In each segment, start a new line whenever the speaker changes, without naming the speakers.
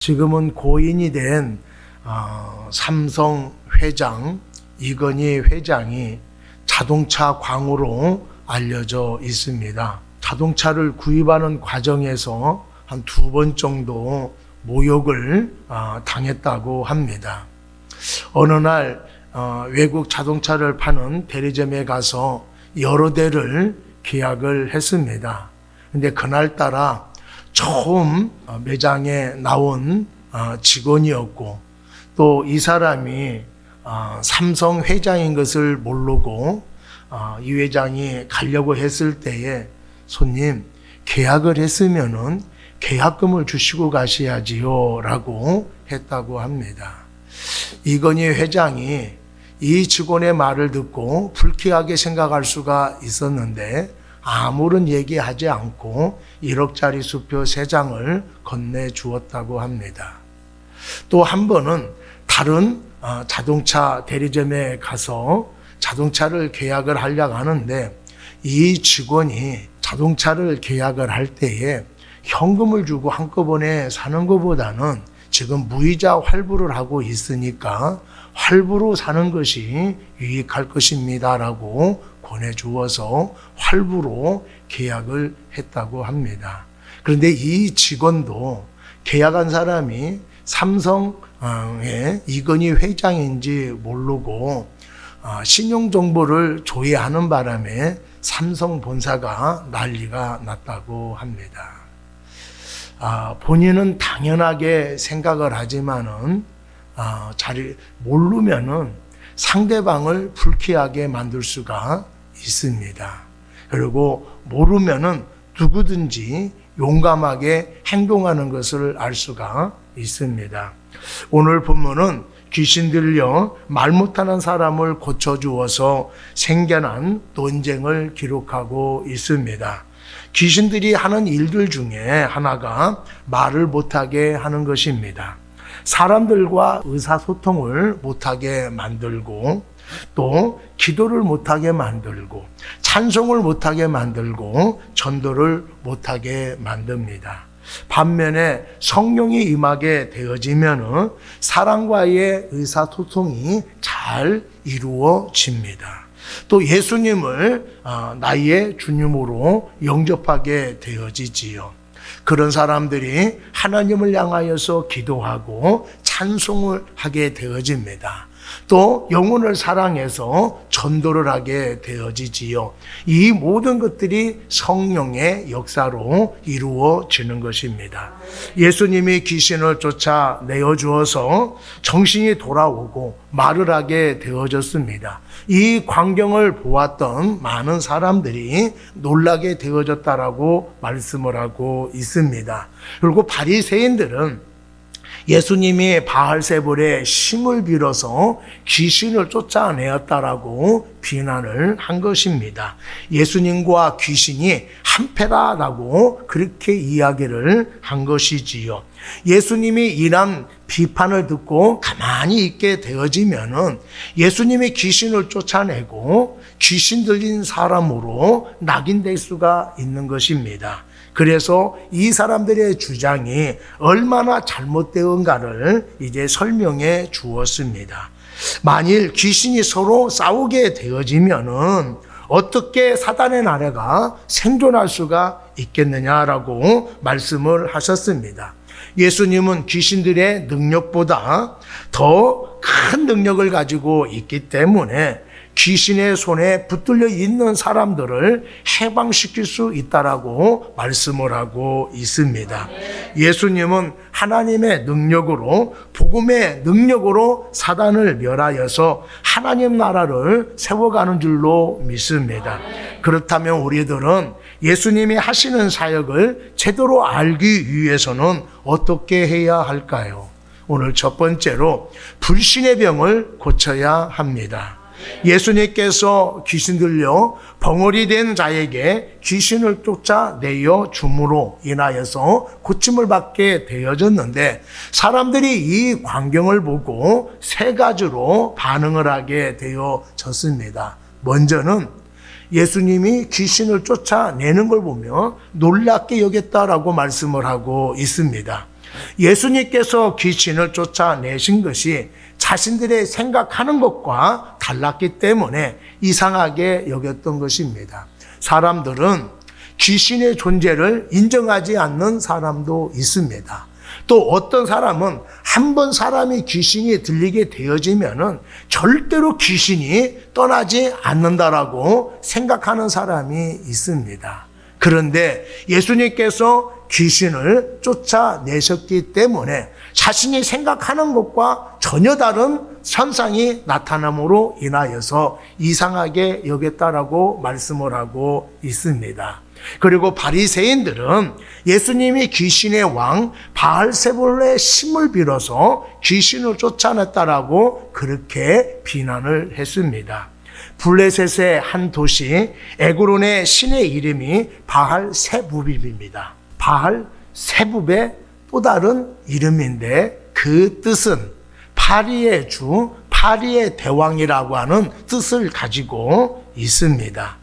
지금은 고인이 된 삼성 회장 이건희 회장이 자동차 광으로 알려져 있습니다. 자동차를 구입하는 과정에서 한 2번 정도 모욕을 당했다고 합니다. 어느 날 외국 자동차를 파는 대리점에 가서 여러 대를 계약을 했습니다. 근데 그날따라 처음 매장에 나온 직원이었고, 또 이 사람이 삼성 회장인 것을 모르고 이 회장이 가려고 했을 때에 손님, 계약을 했으면은 계약금을 주시고 가셔야지요 라고 했다고 합니다. 이건희 회장이 이 직원의 말을 듣고 불쾌하게 생각할 수가 있었는데 아무런 얘기하지 않고 1억짜리 수표 3장을 건네주었다고 합니다. 또 한 번은 다른 자동차 대리점에 가서 자동차를 계약을 하려고 하는데, 이 직원이 자동차를 계약을 할 때에 현금을 주고 한꺼번에 사는 것보다는 지금 무이자 환불을 하고 있으니까 환불로 사는 것이 유익할 것입니다 라고 권해주어서 환불로 계약을 했다고 합니다. 그런데 이 직원도 계약한 사람이 삼성의 이건희 회장인지 모르고 신용정보를 조회하는 바람에 삼성 본사가 난리가 났다고 합니다. 본인은 당연하게 생각을 하지만은 잘 모르면은 상대방을 불쾌하게 만들 수가 있습니다. 그리고 모르면은 누구든지 용감하게 행동하는 것을 알 수가 있습니다. 오늘 본문은 귀신 들려 말 못하는 사람을 고쳐주어서 생겨난 논쟁을 기록하고 있습니다. 귀신들이 하는 일들 중에 하나가 말을 못하게 하는 것입니다. 사람들과 의사소통을 못하게 만들고, 또 기도를 못하게 만들고, 찬송을 못하게 만들고, 전도를 못하게 만듭니다. 반면에 성령이 임하게 되어지면 사람과의 의사소통이 잘 이루어집니다. 또 예수님을 나의 주님으로 영접하게 되어지지요. 그런 사람들이 하나님을 향하여서 기도하고 찬송을 하게 되어집니다. 또 영혼을 사랑해서 전도를 하게 되어지지요. 이 모든 것들이 성령의 역사로 이루어지는 것입니다. 예수님이 귀신을 쫓아내어 주어서 정신이 돌아오고 말을 하게 되어졌습니다. 이 광경을 보았던 많은 사람들이 놀라게 되어졌다라고 말씀을 하고 있습니다. 그리고 바리새인들은 예수님이 바알세불의 힘을 빌어서 귀신을 쫓아내었다라고 비난을 한 것입니다. 예수님과 귀신이 한패다라고 그렇게 이야기를 한 것이지요. 예수님이 이런 비판을 듣고 가만히 있게 되어지면은 예수님이 귀신을 쫓아내고 귀신 들린 사람으로 낙인될 수가 있는 것입니다. 그래서 이 사람들의 주장이 얼마나 잘못되었는가를 이제 설명해 주었습니다. 만일 귀신이 서로 싸우게 되어지면은 어떻게 사단의 나라가 생존할 수가 있겠느냐라고 말씀을 하셨습니다. 예수님은 귀신들의 능력보다 더 큰 능력을 가지고 있기 때문에 귀신의 손에 붙들려 있는 사람들을 해방시킬 수 있다라고 말씀을 하고 있습니다. 예수님은 하나님의 능력으로, 복음의 능력으로 사단을 멸하여서 하나님 나라를 세워가는 줄로 믿습니다. 그렇다면 우리들은 예수님이 하시는 사역을 제대로 알기 위해서는 어떻게 해야 할까요? 오늘 첫 번째로 불신의 병을 고쳐야 합니다. 예수님께서 귀신 들려 벙어리 된 자에게 귀신을 쫓아내어 줌으로 인하여서 고침을 받게 되어졌는데, 사람들이 이 광경을 보고 3가지로 반응을 하게 되어졌습니다. 먼저는 예수님이 귀신을 쫓아내는 걸 보며 놀랍게 여겼다라고 말씀을 하고 있습니다. 예수님께서 귀신을 쫓아내신 것이 자신들의 생각하는 것과 달랐기 때문에 이상하게 여겼던 것입니다. 사람들은 귀신의 존재를 인정하지 않는 사람도 있습니다. 또 어떤 사람은 한 번 사람이 귀신이 들리게 되어지면은 절대로 귀신이 떠나지 않는다라고 생각하는 사람이 있습니다. 그런데 예수님께서 귀신을 쫓아내셨기 때문에 자신이 생각하는 것과 전혀 다른 현상이 나타남으로 인하여서 이상하게 여겼다라고 말씀을 하고 있습니다. 그리고 바리새인들은 예수님이 귀신의 왕 바알세불의 힘을 빌어서 귀신을 쫓아냈다라고 그렇게 비난을 했습니다. 블레셋의 한 도시 에그론의 신의 이름이 바알세붑입니다. 바알세붑의 또 다른 이름인데 그 뜻은 파리의 주, 파리의 대왕이라고 하는 뜻을 가지고 있습니다.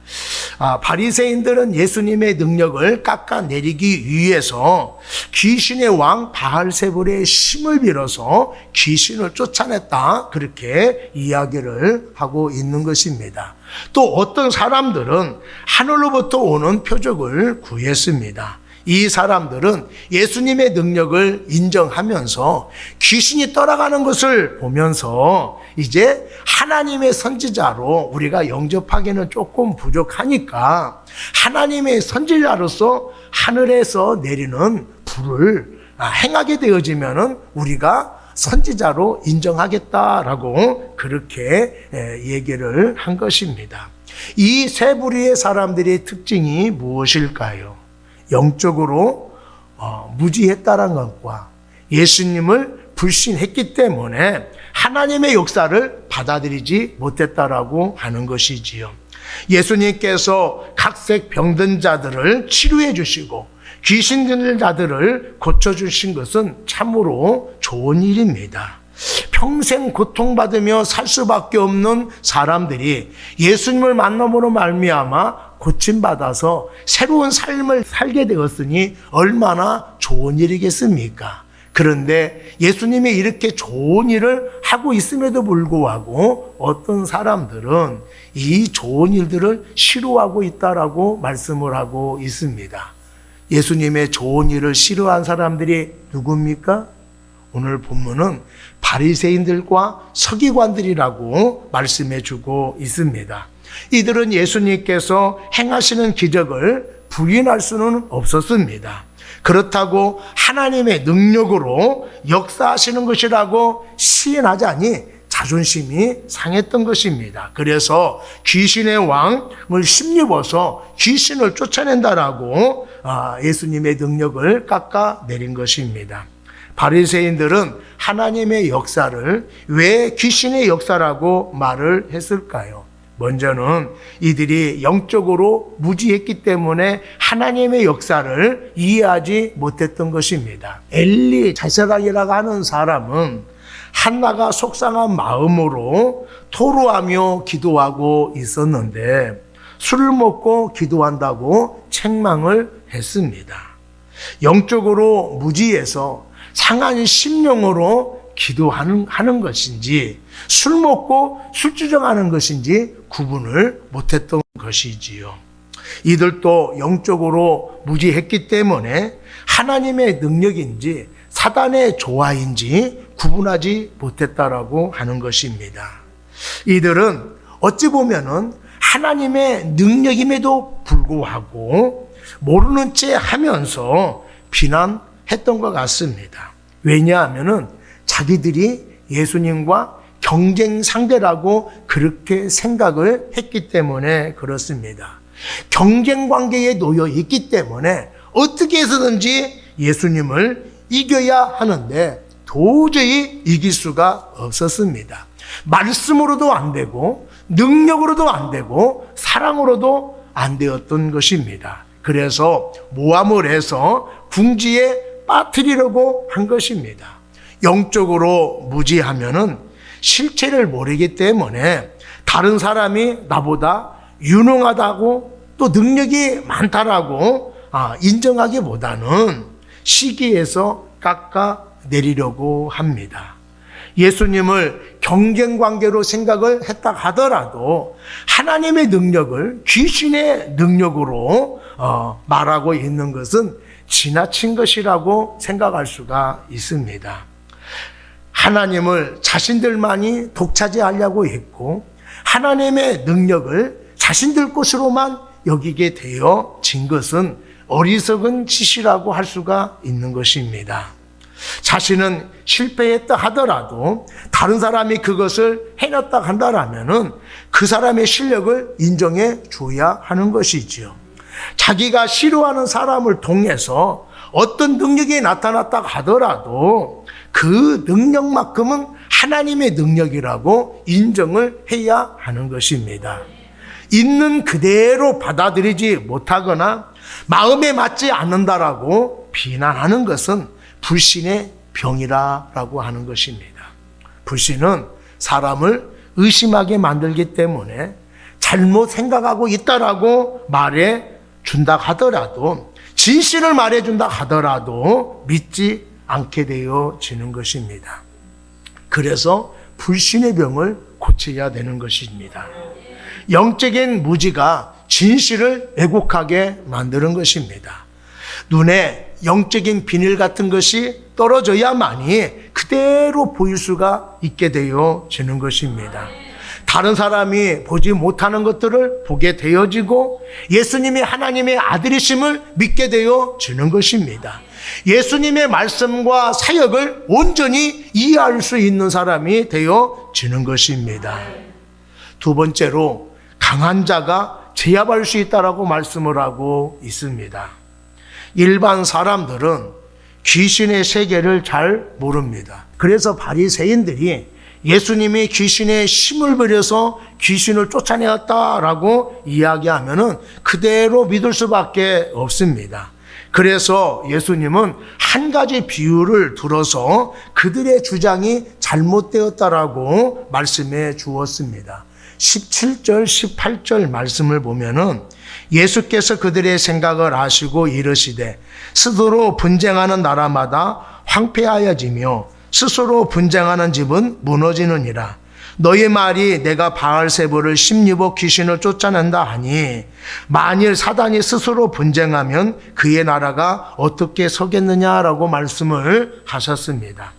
바리새인들은 예수님의 능력을 깎아내리기 위해서 귀신의 왕 바알세불의 힘을 빌어서 귀신을 쫓아냈다, 그렇게 이야기를 하고 있는 것입니다. 또 어떤 사람들은 하늘로부터 오는 표적을 구했습니다. 이 사람들은 예수님의 능력을 인정하면서 귀신이 떠나가는 것을 보면서 이제 하나님의 선지자로 우리가 영접하기는 조금 부족하니까 하나님의 선지자로서 하늘에서 내리는 불을 행하게 되어지면은 우리가 선지자로 인정하겠다라고 그렇게 얘기를 한 것입니다. 이 세 부류의 사람들의 특징이 무엇일까요? 영적으로 무지했다는 것과 예수님을 불신했기 때문에 하나님의 역사를 받아들이지 못했다라고 하는 것이지요. 예수님께서 각색 병든 자들을 치료해 주시고 귀신 들린 자들을 고쳐주신 것은 참으로 좋은 일입니다. 평생 고통받으며 살 수밖에 없는 사람들이 예수님을 만남으로 말미암아 고침받아서 새로운 삶을 살게 되었으니 얼마나 좋은 일이겠습니까? 그런데 예수님이 이렇게 좋은 일을 하고 있음에도 불구하고 어떤 사람들은 이 좋은 일들을 싫어하고 있다라고 말씀을 하고 있습니다. 예수님의 좋은 일을 싫어한 사람들이 누굽니까? 오늘 본문은 바리새인들과 서기관들이라고 말씀해 주고 있습니다. 이들은 예수님께서 행하시는 기적을 부인할 수는 없었습니다. 그렇다고 하나님의 능력으로 역사하시는 것이라고 시인하자니 자존심이 상했던 것입니다. 그래서 귀신의 왕을 힘입어서 귀신을 쫓아낸다라고 예수님의 능력을 깎아내린 것입니다. 바리새인들은 하나님의 역사를 왜 귀신의 역사라고 말을 했을까요? 먼저는 이들이 영적으로 무지했기 때문에 하나님의 역사를 이해하지 못했던 것입니다. 엘리 제사장이라고 하는 사람은 한나가 속상한 마음으로 토로하며 기도하고 있었는데 술을 먹고 기도한다고 책망을 했습니다. 영적으로 무지해서 상한 심령으로 기도하는 것인지 술 먹고 술주정하는 것인지 구분을 못했던 것이지요. 이들도 영적으로 무지했기 때문에 하나님의 능력인지 사단의 조화인지 구분하지 못했다라고 하는 것입니다. 이들은 어찌 보면은 하나님의 능력임에도 불구하고 모르는 채 하면서 비난했던 것 같습니다. 왜냐하면은 자기들이 예수님과 경쟁 상대라고 그렇게 생각을 했기 때문에 그렇습니다. 경쟁 관계에 놓여 있기 때문에 어떻게 해서든지 예수님을 이겨야 하는데 도저히 이길 수가 없었습니다. 말씀으로도 안 되고 능력으로도 안 되고 사랑으로도 안 되었던 것입니다. 그래서 모함을 해서 궁지에 빠뜨리려고 한 것입니다. 영적으로 무지하면은 실체를 모르기 때문에 다른 사람이 나보다 유능하다고 또 능력이 많다라고 인정하기보다는 시기에서 깎아내리려고 합니다. 예수님을 경쟁관계로 생각을 했다 하더라도 하나님의 능력을 귀신의 능력으로 말하고 있는 것은 지나친 것이라고 생각할 수가 있습니다. 하나님을 자신들만이 독차지하려고 했고 하나님의 능력을 자신들 것으로만 여기게 되어진 것은 어리석은 짓이라고 할 수가 있는 것입니다. 자신은 실패했다 하더라도 다른 사람이 그것을 해냈다 한다라면은 그 사람의 실력을 인정해 줘야 하는 것이지요. 자기가 싫어하는 사람을 통해서 어떤 능력이 나타났다 하더라도 그 능력만큼은 하나님의 능력이라고 인정을 해야 하는 것입니다. 있는 그대로 받아들이지 못하거나 마음에 맞지 않는다라고 비난하는 것은 불신의 병이라고 하는 것입니다. 불신은 사람을 의심하게 만들기 때문에 잘못 생각하고 있다라고 말해 준다 하더라도 진실을 말해 준다 하더라도 믿지 않게 되어지는 것입니다. 그래서 불신의 병을 고쳐야 되는 것입니다. 영적인 무지가 진실을 왜곡하게 만드는 것입니다. 눈에 영적인 비닐 같은 것이 떨어져야만이 그대로 보일 수가 있게 되어지는 것입니다. 다른 사람이 보지 못하는 것들을 보게 되어지고 예수님이 하나님의 아들이심을 믿게 되어지는 것입니다. 예수님의 말씀과 사역을 온전히 이해할 수 있는 사람이 되어지는 것입니다. 두 번째로 강한 자가 제압할 수 있다라고 말씀을 하고 있습니다. 일반 사람들은 귀신의 세계를 잘 모릅니다. 그래서 바리새인들이 예수님이 귀신의 힘을 버려서 귀신을 쫓아내었다라고 이야기하면은 그대로 믿을 수밖에 없습니다. 그래서 예수님은 한 가지 비유를 들어서 그들의 주장이 잘못되었다라고 말씀해 주었습니다. 17절, 18절 말씀을 보면은 예수께서 그들의 생각을 아시고 이르시되 스스로 분쟁하는 나라마다 황폐하여지며 스스로 분쟁하는 집은 무너지느니라. 너의 말이 내가 바알세불을 16억 귀신을 쫓아낸다 하니 만일 사단이 스스로 분쟁하면 그의 나라가 어떻게 서겠느냐라고 말씀을 하셨습니다.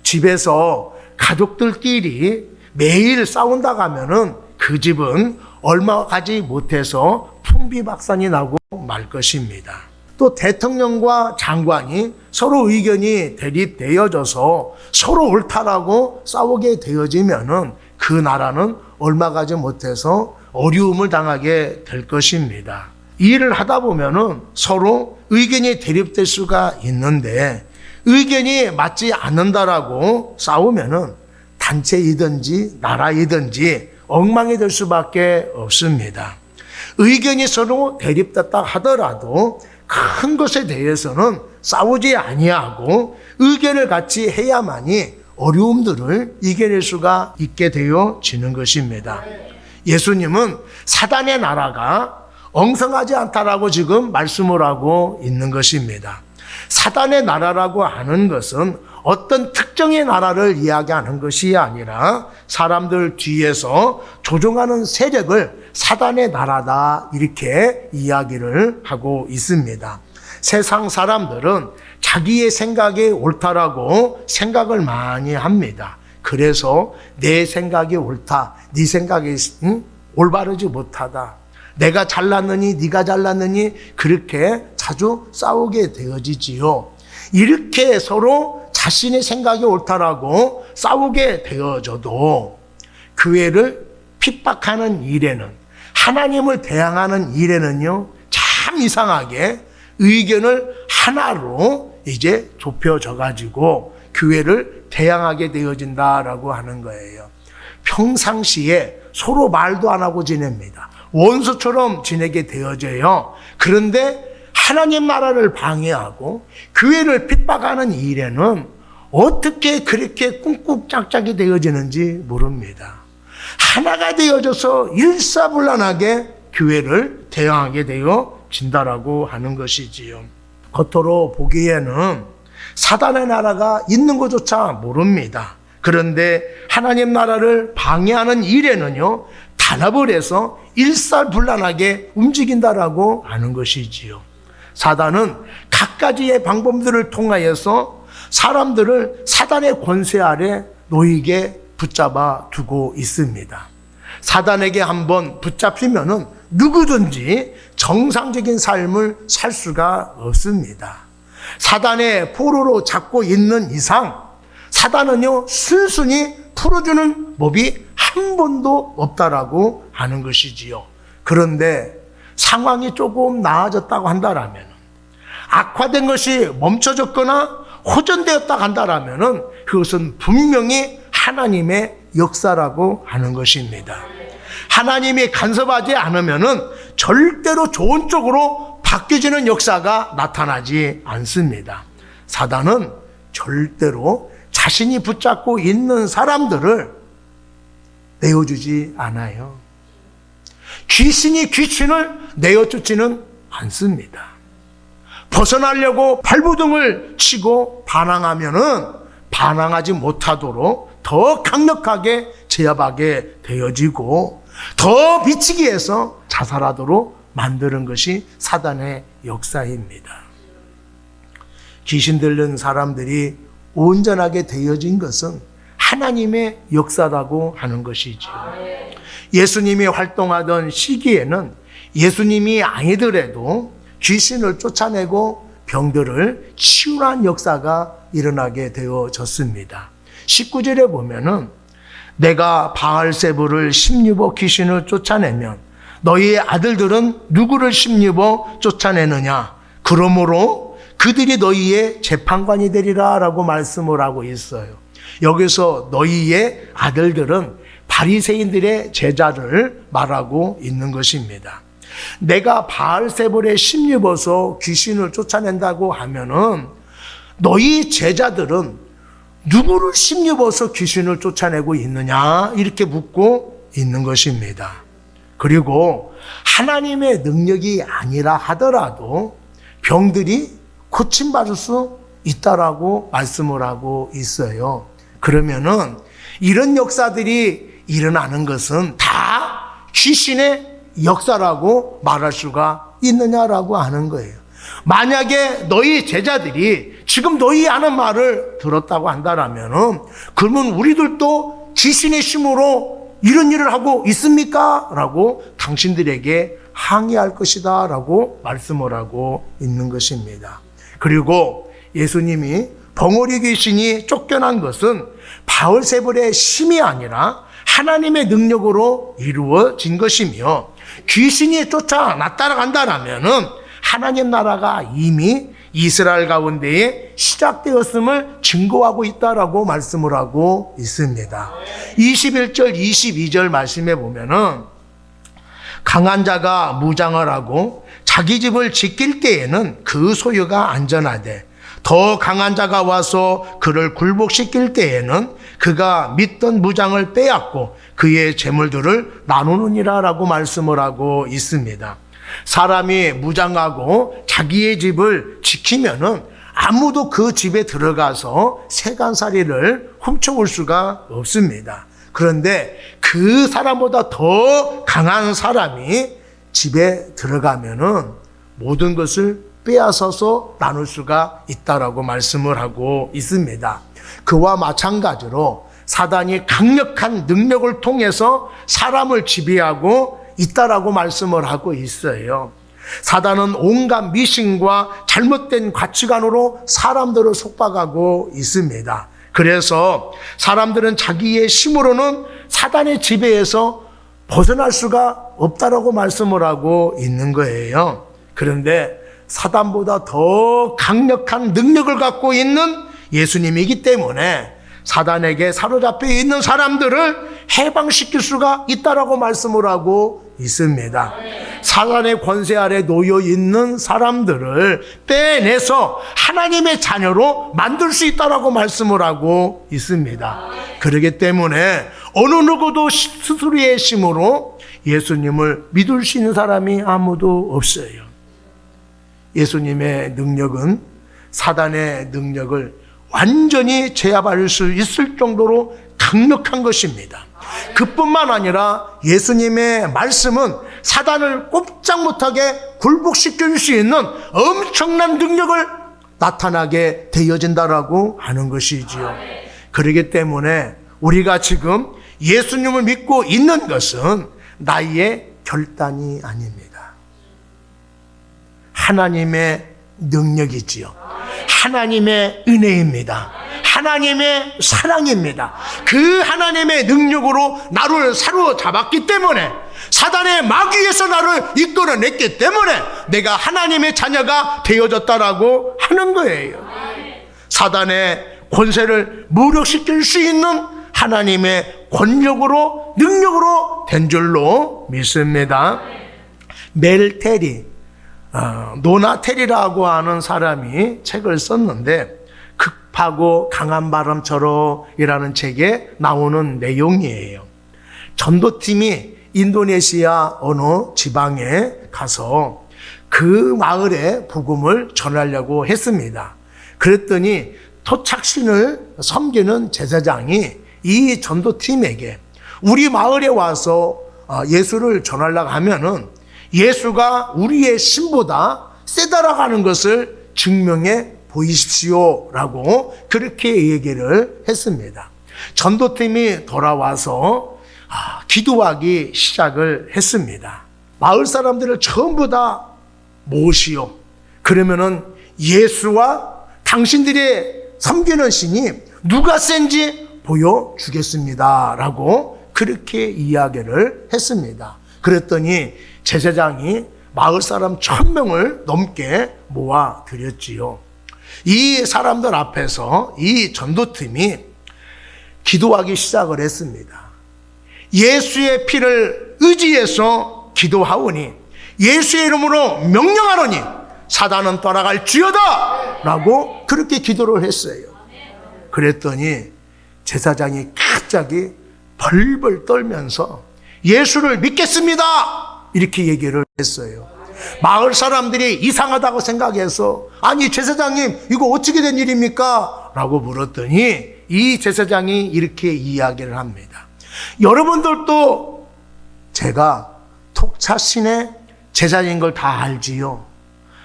집에서 가족들끼리 매일 싸운다 하면은 그 집은 얼마 가지 못해서 풍비박산이 나고 말 것입니다. 또 대통령과 장관이 서로 의견이 대립되어져서 서로 옳다라고 싸우게 되어지면은 그 나라는 얼마 가지 못해서 어려움을 당하게 될 것입니다. 일을 하다 보면은 서로 의견이 대립될 수가 있는데 의견이 맞지 않는다라고 싸우면은 단체이든지 나라이든지 엉망이 될 수밖에 없습니다. 의견이 서로 대립됐다 하더라도 큰 것에 대해서는 싸우지 아니하고 의견을 같이 해야만이 어려움들을 이겨낼 수가 있게 되어지는 것입니다. 예수님은 사단의 나라가 엉성하지 않다라고 지금 말씀을 하고 있는 것입니다. 사단의 나라라고 하는 것은 어떤 특정의 나라를 이야기하는 것이 아니라 사람들 뒤에서 조종하는 세력을 사단의 나라다 이렇게 이야기를 하고 있습니다. 세상 사람들은 자기의 생각이 옳다라고 생각을 많이 합니다. 그래서 내 생각이 옳다, 네 생각이 올바르지 못하다, 내가 잘났느니 네가 잘났느니 그렇게 자주 싸우게 되어지지요. 이렇게 서로 자신의 생각이 옳다라고 싸우게 되어져도 교회를 핍박하는 일에는, 하나님을 대항하는 일에는요, 참 이상하게 의견을 하나로 이제 좁혀져 가지고 교회를 대항하게 되어진다라고 하는 거예요. 평상시에 서로 말도 안 하고 지냅니다. 원수처럼 지내게 되어져요. 그런데 하나님 나라를 방해하고 교회를 핍박하는 일에는 어떻게 그렇게 꿍꿍짝짝이 되어지는지 모릅니다. 하나가 되어져서 일사불란하게 교회를 대항하게 되어진다라고 하는 것이지요. 겉으로 보기에는 사단의 나라가 있는 것조차 모릅니다. 그런데 하나님 나라를 방해하는 일에는요, 단합을 해서 일사불란하게 움직인다라고 하는 것이지요. 사단은 갖가지의 방법들을 통하여서 사람들을 사단의 권세 아래 놓이게 붙잡아 두고 있습니다. 사단에게 한번 붙잡히면은 누구든지 정상적인 삶을 살 수가 없습니다. 사단의 포로로 잡고 있는 이상 사단은요, 순순히 풀어주는 법이 한 번도 없다라고 하는 것이지요. 그런데 상황이 조금 나아졌다고 한다라면, 악화된 것이 멈춰졌거나 호전되었다 한다라면 그것은 분명히 하나님의 역사라고 하는 것입니다. 하나님이 간섭하지 않으면 절대로 좋은 쪽으로 바뀌어지는 역사가 나타나지 않습니다. 사단은 절대로 자신이 붙잡고 있는 사람들을 내어주지 않아요. 귀신이 귀신을 내어주지는 않습니다. 벗어나려고 발부둥을 치고 반항하면은 반항하지 못하도록 더 강력하게 제압하게 되어지고 더 미치기 위해서 자살하도록 만드는 것이 사단의 역사입니다. 귀신 들린 사람들이 온전하게 되어진 것은 하나님의 역사라고 하는 것이지요. 예수님이 활동하던 시기에는 예수님이 아니더라도 귀신을 쫓아내고 병들을 치유한 역사가 일어나게 되어졌습니다. 19절에 보면은 내가 바알세불을 심입어 귀신을 쫓아내면 너희의 아들들은 누구를 심입어 쫓아내느냐? 그러므로 그들이 너희의 재판관이 되리라 라고 말씀을 하고 있어요. 여기서 너희의 아들들은 바리새인들의 제자를 말하고 있는 것입니다. 내가 바알세불에 심입어서 귀신을 쫓아낸다고 하면은 너희 제자들은 누구를 심입어서 귀신을 쫓아내고 있느냐? 이렇게 묻고 있는 것입니다. 그리고 하나님의 능력이 아니라 하더라도 병들이 고침받을 수 있다라고 말씀을 하고 있어요. 그러면은 이런 역사들이 일어나는 것은 다 귀신의 역사라고 말할 수가 있느냐라고 하는 거예요. 만약에 너희 제자들이 지금 너희 하는 말을 들었다고 한다라면은 그러면 우리들도 귀신의 힘으로 이런 일을 하고 있습니까? 라고 당신들에게 항의할 것이다 라고 말씀을 하고 있는 것입니다. 그리고 예수님이 벙어리 귀신이 쫓겨난 것은 바알세불의 힘이 아니라 하나님의 능력으로 이루어진 것이며 귀신이 쫓아나따라간다라면은 하나님 나라가 이미 이스라엘 가운데에 시작되었음을 증거하고 있다라고 말씀을 하고 있습니다. 21절, 22절 말씀에 보면은 강한 자가 무장을 하고 자기 집을 지킬 때에는 그 소유가 안전하되 더 강한 자가 와서 그를 굴복시킬 때에는 그가 믿던 무장을 빼앗고 그의 재물들을 나누느니라 라고 말씀을 하고 있습니다. 사람이 무장하고 자기의 집을 지키면은 아무도 그 집에 들어가서 세간살이를 훔쳐올 수가 없습니다. 그런데 그 사람보다 더 강한 사람이 집에 들어가면은 모든 것을 빼앗아서 나눌 수가 있다라고 말씀을 하고 있습니다. 그와 마찬가지로 사단이 강력한 능력을 통해서 사람을 지배하고 있다라고 말씀을 하고 있어요. 사단은 온갖 미신과 잘못된 가치관으로 사람들을 속박하고 있습니다. 그래서 사람들은 자기의 힘으로는 사단의 지배에서 벗어날 수가 없다라고 말씀을 하고 있는 거예요. 그런데 사단보다 더 강력한 능력을 갖고 있는 예수님이기 때문에 사단에게 사로잡혀 있는 사람들을 해방시킬 수가 있다라고 말씀을 하고 있습니다. 사단의 권세 아래 놓여 있는 사람들을 빼내서 하나님의 자녀로 만들 수 있다라고 말씀을 하고 있습니다. 그렇기 때문에 어느 누구도 스스로의 힘으로 예수님을 믿을 수 있는 사람이 아무도 없어요. 예수님의 능력은 사단의 능력을 완전히 제압할 수 있을 정도로 강력한 것입니다. 그뿐만 아니라 예수님의 말씀은 사단을 꼼짝 못하게 굴복시킬 수 있는 엄청난 능력을 나타나게 되어진다라고 하는 것이지요. 그렇기 때문에 우리가 지금 예수님을 믿고 있는 것은 나의 결단이 아닙니다. 하나님의 능력이지요. 하나님의 은혜입니다. 하나님의 사랑입니다. 그 하나님의 능력으로 나를 사로잡았기 때문에, 사단의 마귀에서 나를 이끌어냈기 때문에 내가 하나님의 자녀가 되어졌다라고 하는 거예요. 사단의 권세를 무력시킬 수 있는 하나님의 권력으로, 능력으로 된 줄로 믿습니다. 멜테리, 노나텔이라고 하는 사람이 책을 썼는데, 급하고 강한 바람처럼 이라는 책에 나오는 내용이에요. 전도팀이 인도네시아 어느 지방에 가서 그 마을에 복음을 전하려고 했습니다. 그랬더니 토착신을 섬기는 제사장이 이 전도팀에게 우리 마을에 와서 예수를 전하려고 하면은 예수가 우리의 신보다 세다라고 하는 것을 증명해 보이십시오라고 그렇게 얘기를 했습니다. 전도팀이 돌아와서 기도하기 시작을 했습니다. 마을 사람들을 전부 다 모시오. 그러면은 예수와 당신들의 섬기는 신이 누가 센지 보여주겠습니다 라고 그렇게 이야기를 했습니다. 그랬더니 제사장이 마을 사람 1000명을 넘게 모아드렸지요. 이 사람들 앞에서 이 전도팀이 기도하기 시작을 했습니다. 예수의 피를 의지해서 기도하오니, 예수의 이름으로 명령하노니 사단은 떠나갈지어다 라고 그렇게 기도를 했어요. 그랬더니 제사장이 갑자기 벌벌 떨면서 예수를 믿겠습니다 이렇게 얘기를 했어요. 마을 사람들이 이상하다고 생각해서, 아니 제사장님 이거 어떻게 된 일입니까? 라고 물었더니 이 제사장이 이렇게 이야기를 합니다. 여러분들도 제가 톡차신의 제자인 걸 다 알지요.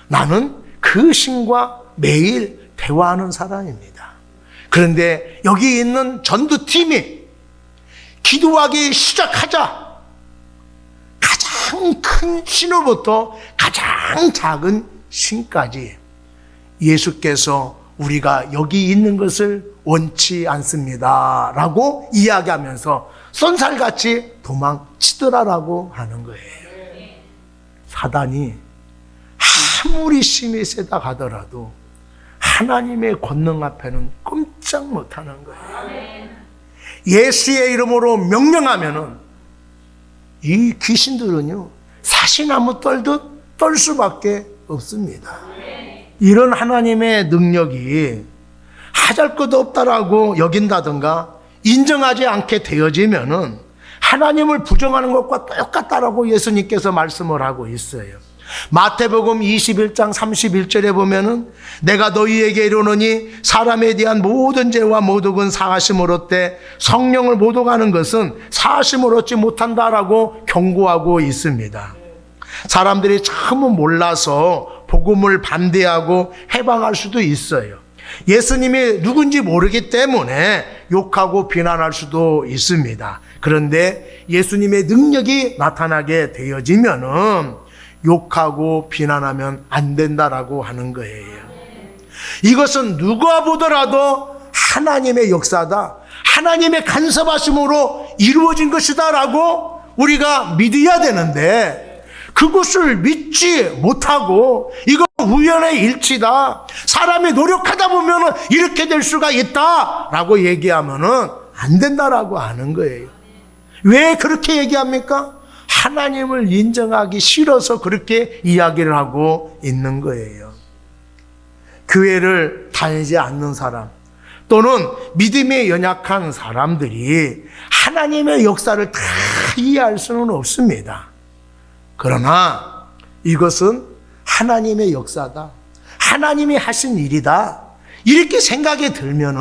나는 그 신과 매일 대화하는 사람입니다. 그런데 여기 있는 전도팀이 기도하기 시작하자 가장 큰 신으로부터 가장 작은 신까지 예수께서 우리가 여기 있는 것을 원치 않습니다 라고 이야기하면서 쏜살같이 도망치더라라고 하는 거예요. 사단이 아무리 힘이 세다 하더라도 하나님의 권능 앞에는 꼼짝 못하는 거예요. 예수의 이름으로 명령하면은 이 귀신들은요 사시나무 떨듯 떨 수밖에 없습니다. 이런 하나님의 능력이 하잘것도 없다라고 여긴다든가 인정하지 않게 되어지면은 하나님을 부정하는 것과 똑같다라고 예수님께서 말씀을 하고 있어요. 마태복음 21장 31절에 보면은 내가 너희에게 이르노니 사람에 대한 모든 죄와 모독은 사하심을 얻되 성령을 모독하는 것은 사하심을 얻지 못한다라고 경고하고 있습니다. 사람들이 처음은 몰라서 복음을 반대하고 해방할 수도 있어요. 예수님이 누군지 모르기 때문에 욕하고 비난할 수도 있습니다. 그런데 예수님의 능력이 나타나게 되어지면은 욕하고 비난하면 안 된다라고 하는 거예요. 이것은 누가 보더라도 하나님의 역사다, 하나님의 간섭하심으로 이루어진 것이다라고 우리가 믿어야 되는데, 그것을 믿지 못하고 이건 우연의 일치다, 사람이 노력하다 보면 이렇게 될 수가 있다라고 얘기하면 안 된다라고 하는 거예요. 왜 그렇게 얘기합니까? 하나님을 인정하기 싫어서 그렇게 이야기를 하고 있는 거예요. 교회를 다니지 않는 사람 또는 믿음에 연약한 사람들이 하나님의 역사를 다 이해할 수는 없습니다. 그러나 이것은 하나님의 역사다, 하나님이 하신 일이다. 이렇게 생각이 들면은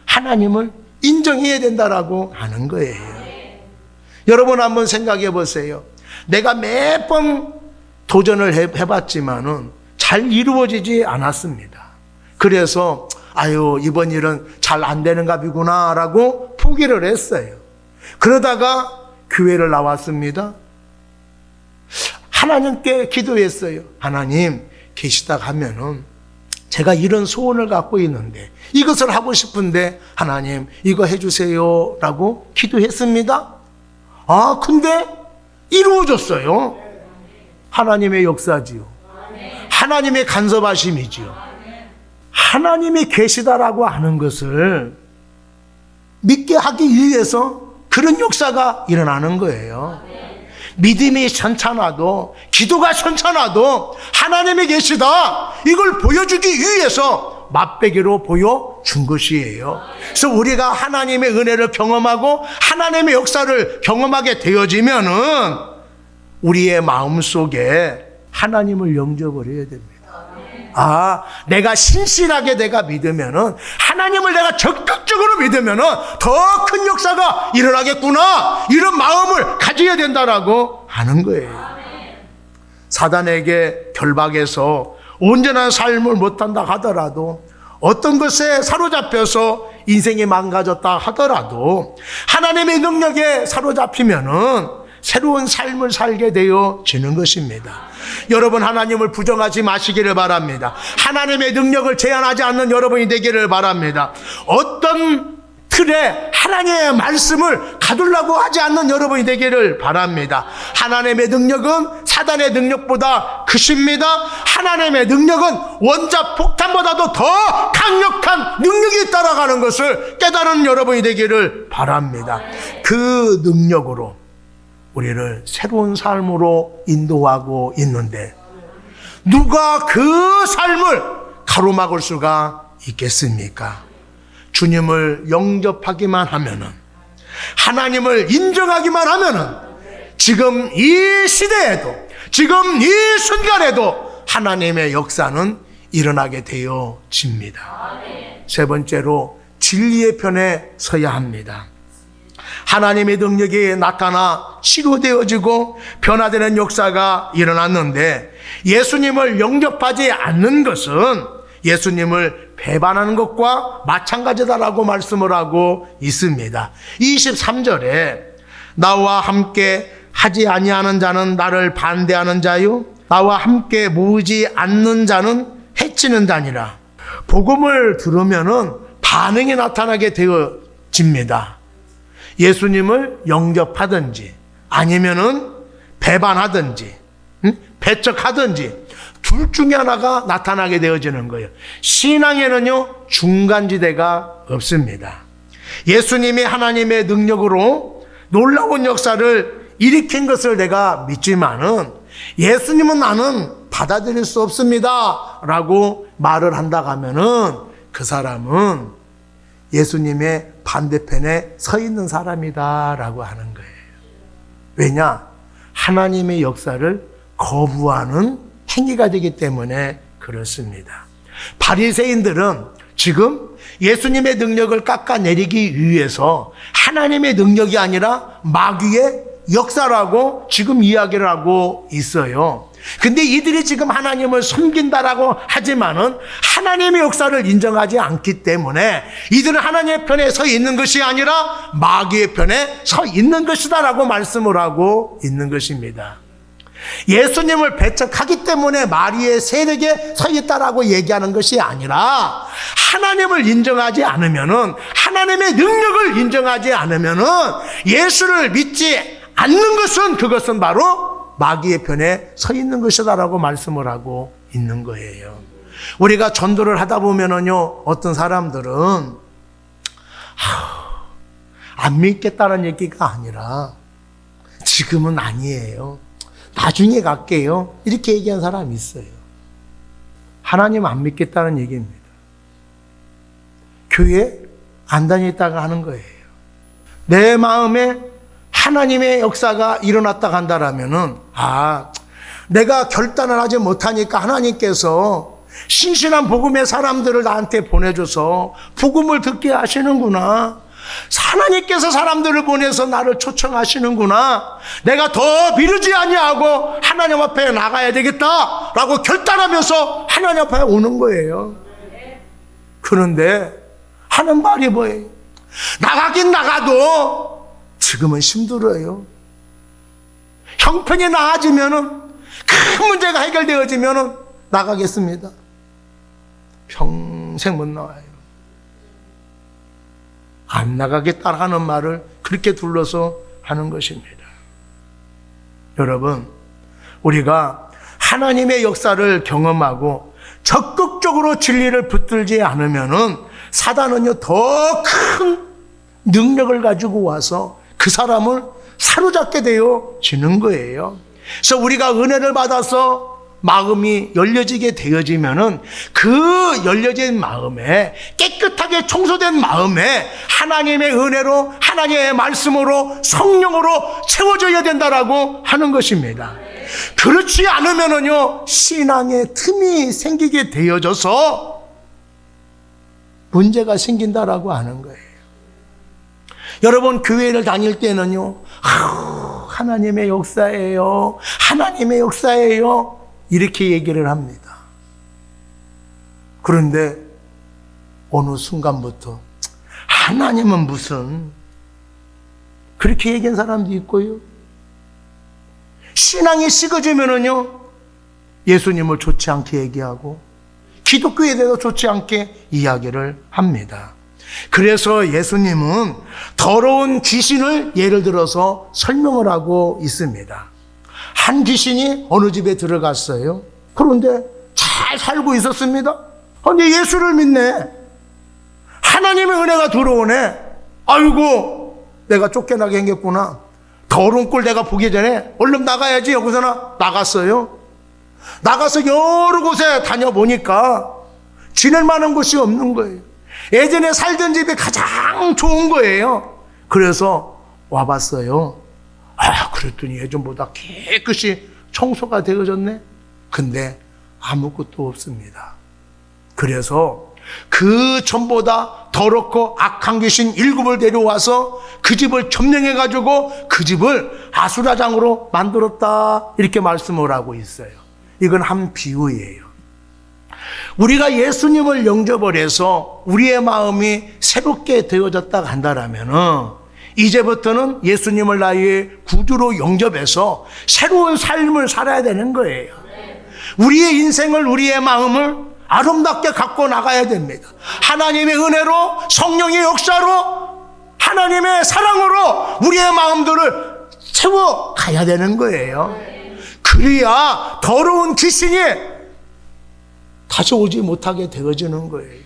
하나님을 인정해야 된다라고 하는 거예요. 여러분 한번 생각해 보세요. 내가 매번 도전을 해봤지만은 잘 이루어지지 않았습니다. 그래서 이번 일은 잘 안 되는 값이구나 라고 포기를 했어요. 그러다가 교회를 나왔습니다. 하나님께 기도했어요. 하나님, 계시다 하면은 제가 이런 소원을 갖고 있는데 이것을 하고 싶은데 하나님 이거 해주세요 라고 기도했습니다. 근데 이루어졌어요. 하나님의 역사지요. 하나님의 간섭하심이지요. 하나님이 계시다라고 하는 것을 믿게 하기 위해서 그런 역사가 일어나는 거예요. 믿음이 현찮아도, 기도가 현찮아도 하나님이 계시다, 이걸 보여주기 위해서 맛배기로 보여준 것이에요. 그래서 우리가 하나님의 은혜를 경험하고 하나님의 역사를 경험하게 되어지면은 우리의 마음속에 하나님을 영접을 해야 됩니다. 내가 신실하게 내가 믿으면은, 하나님을 내가 적극적으로 믿으면은 더 큰 역사가 일어나겠구나, 이런 마음을 가져야 된다라고 하는 거예요. 사단에게 결박해서 온전한 삶을 못한다 하더라도, 어떤 것에 사로잡혀서 인생이 망가졌다 하더라도 하나님의 능력에 사로잡히면은 새로운 삶을 살게 되어지는 것입니다. 여러분, 하나님을 부정하지 마시기를 바랍니다. 하나님의 능력을 제한하지 않는 여러분이 되기를 바랍니다. 어떤 틀에 하나님의 말씀을 가두려고 하지 않는 여러분이 되기를 바랍니다. 하나님의 능력은 사단의 능력보다 크십니다. 하나님의 능력은 원자 폭탄보다도 더 강력한 능력이 따라가는 것을 깨달은 여러분이 되기를 바랍니다. 그 능력으로 우리를 새로운 삶으로 인도하고 있는데 누가 그 삶을 가로막을 수가 있겠습니까? 주님을 영접하기만 하면은, 하나님을 인정하기만 하면은 지금 이 시대에도, 지금 이 순간에도 하나님의 역사는 일어나게 되어집니다. 세 번째로 진리의 편에 서야 합니다. 하나님의 능력이 나타나 치료되어지고 변화되는 역사가 일어났는데, 예수님을 영접하지 않는 것은 예수님을 배반하는 것과 마찬가지다라고 말씀을 하고 있습니다. 23절에 나와 함께 하지 아니하는 자는 나를 반대하는 자요, 나와 함께 모으지 않는 자는 해치는 자니라. 복음을 들으면은 반응이 나타나게 되어집니다. 예수님을 영접하든지 아니면은 배반하든지 배척하든지 둘 중에 하나가 나타나게 되어지는 거예요. 신앙에는요, 중간지대가 없습니다. 예수님이 하나님의 능력으로 놀라운 역사를 일으킨 것을 내가 믿지만은, 예수님은 나는 받아들일 수 없습니다 라고 말을 한다 하면은 그 사람은 예수님의 반대편에 서 있는 사람이다 라고 하는 거예요. 왜냐? 하나님의 역사를 거부하는 행위가 되기 때문에 그렇습니다. 바리새인들은 지금 예수님의 능력을 깎아내리기 위해서 하나님의 능력이 아니라 마귀의 역사라고 지금 이야기를 하고 있어요. 근데 이들이 지금 하나님을 섬긴다라고 하지만은 하나님의 역사를 인정하지 않기 때문에 이들은 하나님의 편에 서 있는 것이 아니라 마귀의 편에 서 있는 것이다라고 말씀을 하고 있는 것입니다. 예수님을 배척하기 때문에 마귀의 세력에 서 있다라고 얘기하는 것이 아니라, 하나님을 인정하지 않으면은, 하나님의 능력을 인정하지 않으면은, 예수를 믿지 않는 것은, 그것은 바로 마귀의 편에 서 있는 것이다라고 말씀을 하고 있는 거예요. 우리가 전도를 하다 보면은요, 어떤 사람들은 안 믿겠다는 얘기가 아니라 지금은 아니에요, 나중에 갈게요, 이렇게 얘기한 사람이 있어요. 하나님 안 믿겠다는 얘기입니다. 교회 안 다녔다가 하는 거예요. 내 마음에 하나님의 역사가 일어났다 간다라면은, 내가 결단을 하지 못하니까 하나님께서 신실한 복음의 사람들을 나한테 보내줘서 복음을 듣게 하시는구나. 하나님께서 사람들을 보내서 나를 초청하시는구나. 내가 더 미루지 아니하고 하나님 앞에 나가야 되겠다라고 결단하면서 하나님 앞에 오는 거예요. 그런데 하는 말이 뭐예요? 나가긴 나가도 지금은 힘들어요. 형편이 나아지면은, 큰 문제가 해결되어지면은 나가겠습니다. 평생 못 나와요. 안 나가겠다 하는 말을 그렇게 둘러서 하는 것입니다. 여러분, 우리가 하나님의 역사를 경험하고 적극적으로 진리를 붙들지 않으면은 사단은요, 더 큰 능력을 가지고 와서 그 사람을 사로잡게 되어지는 거예요. 그래서 우리가 은혜를 받아서 마음이 열려지게 되어지면은 그 열려진 마음에, 깨끗하게 청소된 마음에 하나님의 은혜로, 하나님의 말씀으로, 성령으로 채워져야 된다라고 하는 것입니다. 그렇지 않으면은요, 신앙의 틈이 생기게 되어져서 문제가 생긴다라고 하는 거예요. 여러분, 교회를 다닐 때는요, 하나님의 역사예요, 하나님의 역사예요, 이렇게 얘기를 합니다. 그런데 어느 순간부터 하나님은 무슨, 그렇게 얘기한 사람도 있고요. 신앙이 식어지면은요, 예수님을 좋지 않게 얘기하고 기독교에 대해서 좋지 않게 이야기를 합니다. 그래서 예수님은 더러운 귀신을 예를 들어서 설명을 하고 있습니다. 한 귀신이 어느 집에 들어갔어요. 그런데 잘 살고 있었습니다. 근데 예수를 믿네. 하나님의 은혜가 들어오네. 아이고, 내가 쫓겨나게 생겼구나. 더러운 꼴 내가 보기 전에 얼른 나가야지. 여기서나 나갔어요. 나가서 여러 곳에 다녀보니까 지낼 만한 곳이 없는 거예요. 예전에 살던 집이 가장 좋은 거예요. 그래서 와봤어요. 그랬더니 예전보다 깨끗이 청소가 되어졌네. 근데 아무것도 없습니다. 그래서 그 전보다 더럽고 악한 귀신 7을 데려와서 그 집을 점령해가지고 그 집을 아수라장으로 만들었다, 이렇게 말씀을 하고 있어요. 이건 한 비유예요. 우리가 예수님을 영접을 해서 우리의 마음이 새롭게 되어졌다 한다라면은 이제부터는 예수님을 나의 구주로 영접해서 새로운 삶을 살아야 되는 거예요. 우리의 인생을, 우리의 마음을 아름답게 갖고 나가야 됩니다. 하나님의 은혜로, 성령의 역사로, 하나님의 사랑으로 우리의 마음들을 채워가야 되는 거예요. 그래야 더러운 귀신이 다시 오지 못하게 되어지는 거예요.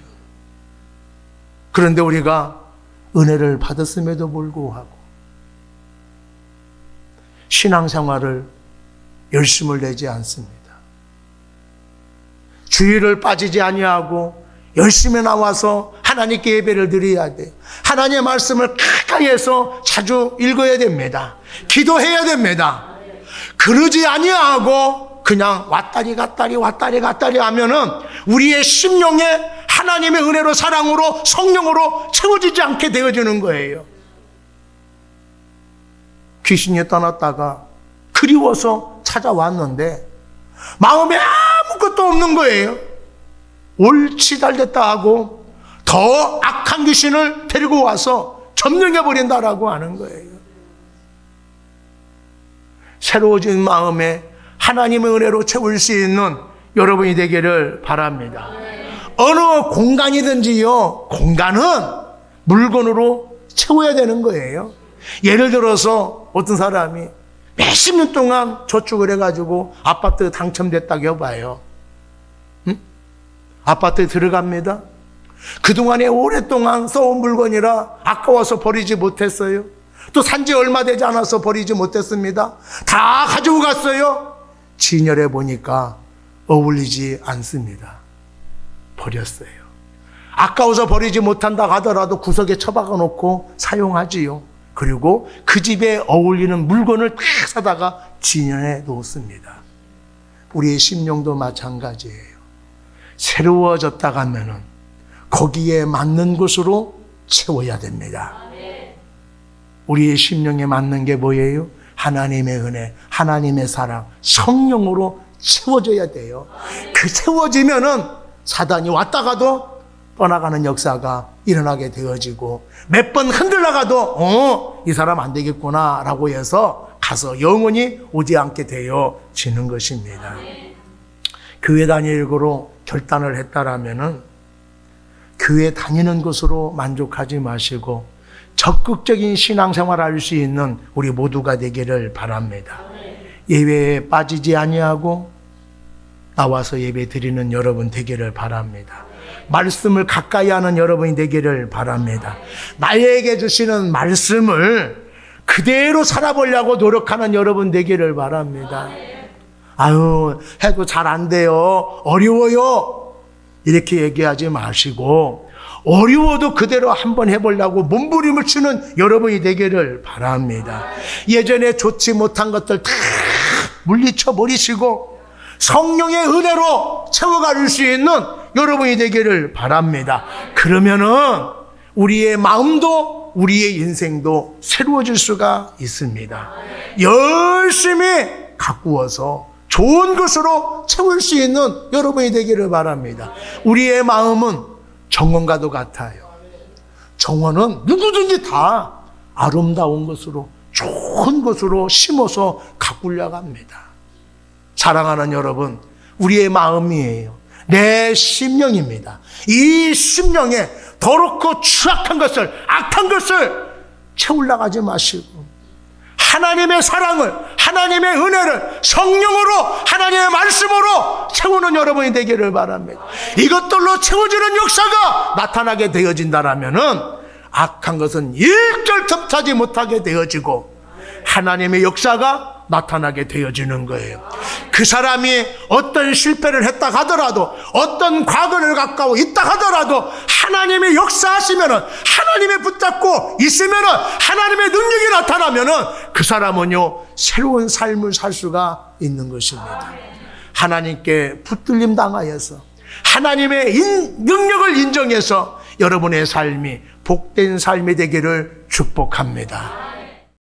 그런데 우리가 은혜를 받았음에도 불구하고 신앙생활을 열심을 내지 않습니다. 주일을 빠지지 아니하고 열심히 나와서 하나님께 예배를 드려야 돼요. 하나님의 말씀을 가까이 해서 자주 읽어야 됩니다. 기도해야 됩니다. 그러지 아니하고 그냥 왔다리 갔다리 하면은 우리의 심령에 하나님의 은혜로, 사랑으로, 성령으로 채워지지 않게 되어지는 거예요. 귀신이 떠났다가 그리워서 찾아왔는데 마음에 아무것도 없는 거예요. 옳지 잘됐다 하고 더 악한 귀신을 데리고 와서 점령해버린다라고 하는 거예요. 새로워진 마음에 하나님의 은혜로 채울 수 있는 여러분이 되기를 바랍니다. 어느 공간이든지요, 공간은 물건으로 채워야 되는 거예요. 예를 들어서 어떤 사람이 몇십 년 동안 저축을 해가지고 아파트 당첨됐다고 해봐요. 응? 아파트에 들어갑니다. 그동안에 오랫동안 써온 물건이라 아까워서 버리지 못했어요. 또 산지 얼마 되지 않아서 버리지 못했습니다. 다 가지고 갔어요. 진열해 보니까 어울리지 않습니다. 버렸어요. 아까워서 버리지 못한다 하더라도 구석에 처박아 놓고 사용하지요. 그리고 그 집에 어울리는 물건을 탁 사다가 진열해 놓습니다. 우리의 심령도 마찬가지예요. 새로워졌다 가면은 거기에 맞는 것으로 채워야 됩니다. 우리의 심령에 맞는 게 뭐예요? 하나님의 은혜, 하나님의 사랑, 성령으로 채워져야 돼요. 그 채워지면은 사단이 왔다가도 떠나가는 역사가 일어나게 되어지고, 몇 번 흔들려가도 이 사람 안 되겠구나 라고 해서 가서 영원히 오지 않게 되어지는 것입니다. 교회 다니기로 결단을 했다라면은 교회 다니는 것으로 만족하지 마시고 적극적인 신앙생활을 할 수 있는 우리 모두가 되기를 바랍니다. 예배에 빠지지 아니하고 나와서 예배 드리는 여러분 되기를 바랍니다. 말씀을 가까이 하는 여러분이 되기를 바랍니다. 나에게 주시는 말씀을 그대로 살아보려고 노력하는 여러분 되기를 바랍니다. 아유, 해도 잘 안 돼요, 어려워요, 이렇게 얘기하지 마시고 어려워도 그대로 한번 해보려고 몸부림을 치는 여러분이 되기를 바랍니다. 예전에 좋지 못한 것들 다 물리쳐 버리시고 성령의 은혜로 채워갈 수 있는 여러분이 되기를 바랍니다. 그러면은 우리의 마음도 우리의 인생도 새로워질 수가 있습니다. 열심히 가꾸어서 좋은 것으로 채울 수 있는 여러분이 되기를 바랍니다. 우리의 마음은 정원과도 같아요. 정원은 누구든지 다 아름다운 것으로, 좋은 것으로 심어서 가꾸려고 합니다. 사랑하는 여러분, 우리의 마음이에요. 내 심령입니다. 이 심령에 더럽고 추악한 것을, 악한 것을 채우려고 하지 마시고 하나님의 사랑을, 하나님의 은혜를 성령으로, 하나님의 말씀으로 채우는 여러분이 되기를 바랍니다. 이것들로 채워지는 역사가 나타나게 되어진다라면은 악한 것은 일절 틈타지 못하게 되어지고 하나님의 역사가 나타나게 되어지는 거예요. 그 사람이 어떤 실패를 했다 하더라도, 어떤 과거를 갖고 있다 하더라도 하나님의 역사하시면은, 하나님의 붙잡고 있으면은, 하나님의 능력이 나타나면은 그 사람은요 새로운 삶을 살 수가 있는 것입니다. 하나님께 붙들림 당하여서 하나님의 능력을 인정해서 여러분의 삶이 복된 삶이 되기를 축복합니다.